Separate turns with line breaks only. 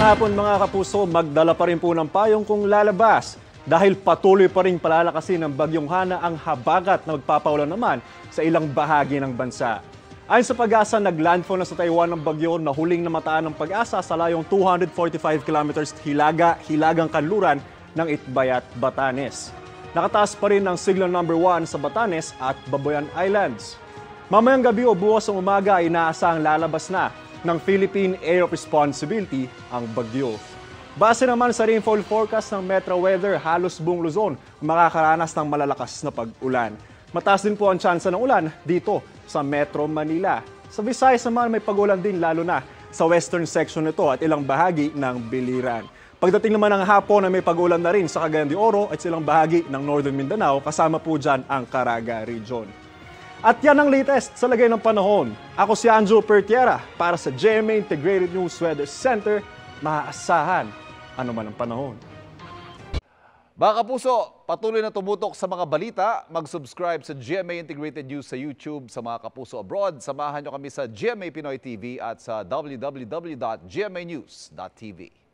hapon mga kapuso, magdala pa rin po ng payong kung lalabas dahil patuloy pa rin palalakasin ng bagyong Hana ang habagat na magpapaulan naman sa ilang bahagi ng bansa. Ayon sa Pag-asa, naglandfall na sa Taiwan ng bagyo na huling namataan ng Pag-asa sa layong 245 kilometers hilagang kanluran ng Itbayat, Batanes. Nakataas pa rin ang signal number 1 sa Batanes at Babuyan Islands. Mamayang gabi o bukas ng umaga ay inaasahang lalabas na ng Philippine Area of Responsibility ang bagyo. Base naman sa rainfall forecast ng Metro Weather, halos buong Luzon makakaranas ng malalakas na pag-ulan. Mataas din po ang tsansa ng ulan dito sa Metro Manila. Sa Visayas naman may pag-ulan din lalo na sa western section nito at ilang bahagi ng Biliran. Pagdating naman ng hapon na may pag-ulan na rin sa Cagayan de Oro at ilang bahagi ng Northern Mindanao, kasama po dyan ang Caraga Region. At yan ang latest sa lagay ng panahon. Ako si Anjo Pertiera para sa GMA Integrated News Weather Center. Maaasahan ano man ang panahon.
Mga kapuso, patuloy na tumutok sa mga balita. Mag-subscribe sa GMA Integrated News sa YouTube. Sa mga kapuso abroad, samahan nyo kami sa GMA Pinoy TV at sa www.gmanews.tv.